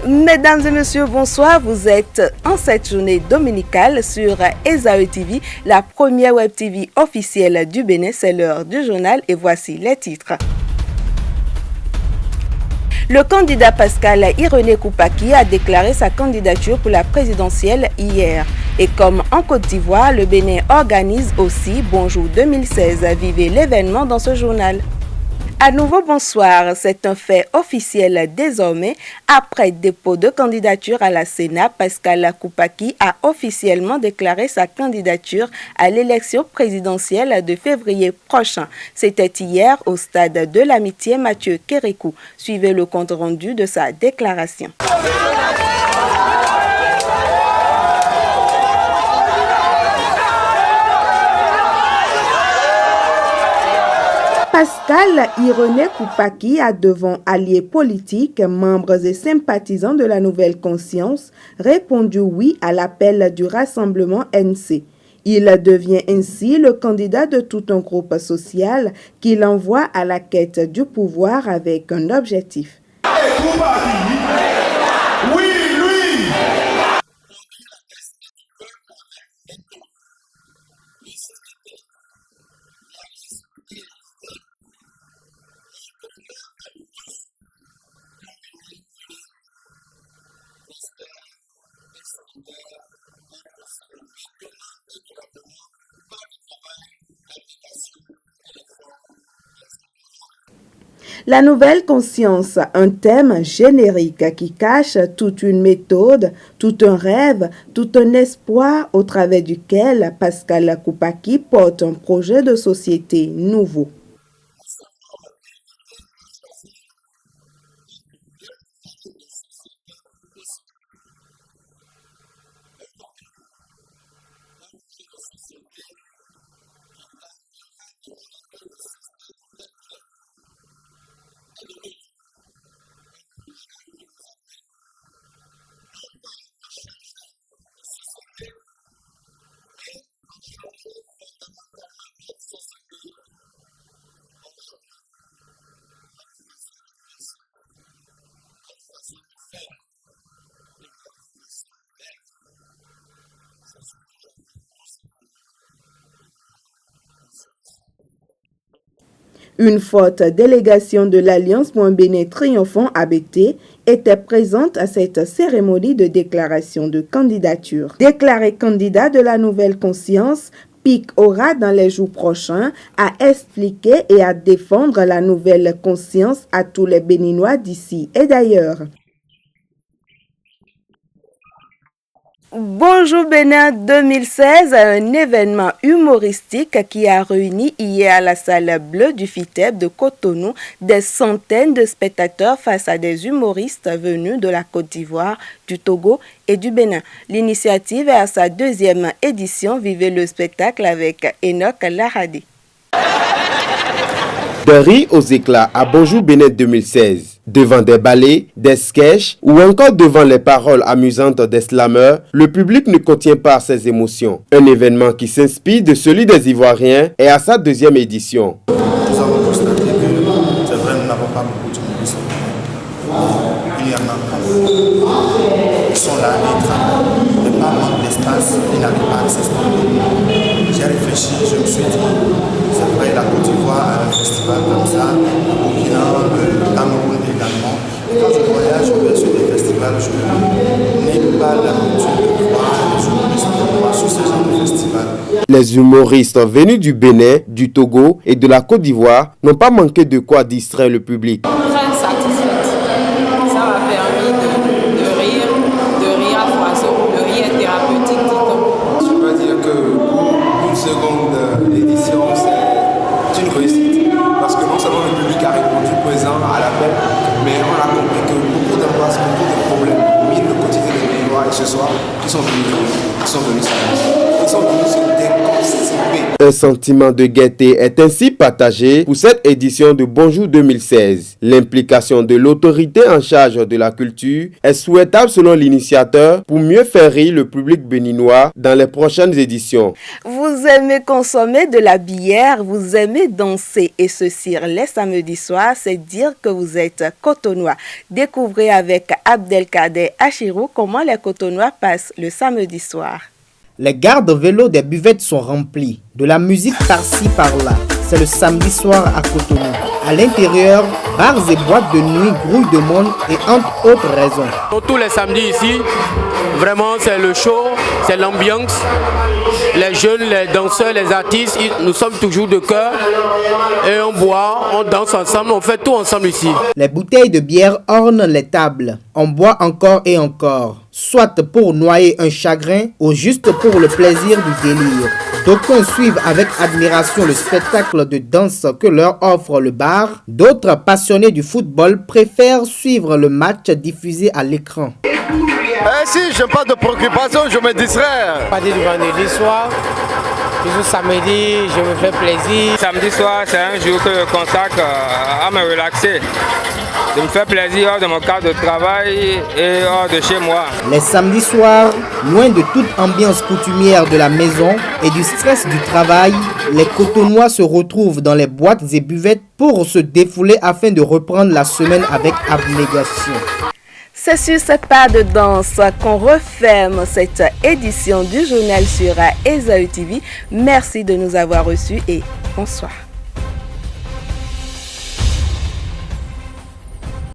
Mesdames et messieurs, bonsoir. Vous êtes en cette journée dominicale sur Esaü TV, la première web TV officielle du Bénin. C'est l'heure du journal et voici les titres. Le candidat Pascal Irené Koupaki a déclaré sa candidature pour la présidentielle hier. Et comme en Côte d'Ivoire, le Bénin organise aussi Bonjour 2016. Vivez l'événement dans ce journal. À nouveau, bonsoir. C'est un fait officiel désormais. Après dépôt de candidature à la Sénat, Pascal Koupaki a officiellement déclaré sa candidature à l'élection présidentielle de février prochain. C'était hier au stade de l'Amitié Mathieu Kérékou. Suivez le compte rendu de sa déclaration. Pascal Irené Koupaki a devant alliés politiques, membres et sympathisants de la Nouvelle Conscience répondu oui à l'appel du rassemblement NC. Il devient ainsi le candidat de tout un groupe social qu'il envoie à la quête du pouvoir avec un objectif. La Nouvelle Conscience, un thème générique qui cache toute une méthode, tout un rêve, tout un espoir au travers duquel Pascal Koupaki porte un projet de société nouveau. Une forte délégation de l'Alliance pour un Bénin triomphant ABT était présente à cette cérémonie de déclaration de candidature. Déclaré candidat de la Nouvelle Conscience, PIC aura dans les jours prochains à expliquer et à défendre la nouvelle conscience à tous les Béninois d'ici et d'ailleurs. Bonjour Bénin 2016, un événement humoristique qui a réuni hier à la salle bleue du FITEB de Cotonou des centaines de spectateurs face à des humoristes venus de la Côte d'Ivoire, du Togo et du Bénin. L'initiative est à sa deuxième édition. Vivez le spectacle avec Enoch Lahadi. De rire aux éclats à Bonjour Bénin 2016, devant des ballets, des sketchs ou encore devant les paroles amusantes des slameurs, le public ne contient pas ses émotions. Un événement qui s'inspire de celui des Ivoiriens est à sa deuxième édition. Nous avons constaté que c'est vrai, nous n'avons pas beaucoup d'humoristes. Il y en a pas. Ils sont là, ils travaillent, mais pas manque d'espace, ils n'arrivent pas à s'exprimer. J'ai réfléchi, je me suis dit, c'est vrai, la Côte d'Ivoire a un festival comme ça, le Burkina, le Cameroun également. Et quand je voyage, je vais sur des festivals, je n'ai pas l'habitude de voir les humoristes de voir sur ce genre de festival. Les humoristes venus du Bénin, du Togo et de la Côte d'Ivoire n'ont pas manqué de quoi distraire le public. Très satisfaite. Ça m'a permis de rire à foison. Le rire est thérapeutique, dit-on. Je veux dire que pour une seconde édition, c'est une réussite. Parce que non seulement le public a répondu présent à l'appel, mais on a compris que beaucoup d'angoisses, beaucoup de problèmes minent le quotidien des Béninois et ce soir, qui sont venus s'amuser. Ils sont venus se déconcerter. participer. Un sentiment de gaieté est ainsi partagé pour cette édition de Bonjour 2016. L'implication de l'autorité en charge de la culture est souhaitable selon l'initiateur pour mieux faire rire le public béninois dans les prochaines éditions. Vous aimez consommer de la bière, vous aimez danser et se cire les samedis soirs, c'est dire que vous êtes Cotonois. Découvrez avec Abdelkader Achirou comment les Cotonois passent le samedi soir. Les gares de vélo des buvettes sont remplies, de la musique par-ci par-là. C'est le samedi soir à Cotonou. À l'intérieur, bars et boîtes de nuit grouillent de monde et entre autres raisons. Tous les samedis ici, vraiment c'est le show, c'est l'ambiance. Les jeunes, les danseurs, les artistes, nous sommes toujours de cœur et on boit, on danse ensemble, on fait tout ensemble ici. Les bouteilles de bière ornent les tables. On boit encore et encore, soit pour noyer un chagrin ou juste pour le plaisir du délire. D'aucuns suivent avec admiration le spectacle de danse que leur offre le bar. D'autres, passionnés du football, préfèrent suivre le match diffusé à l'écran. Si je n'ai pas de préoccupation, je me distrais. À partir du vendredi soir, toujours samedi, je me fais plaisir. Samedi soir, c'est un jour que je consacre à me relaxer, de me faire plaisir hors de mon cadre de travail et hors de chez moi. Les samedis soirs, loin de toute ambiance coutumière de la maison et du stress du travail, les Cotonois se retrouvent dans les boîtes et buvettes pour se défouler afin de reprendre la semaine avec abnégation. C'est sur ce pas de danse qu'on referme cette édition du journal sur Esaü TV. Merci de nous avoir reçus et bonsoir.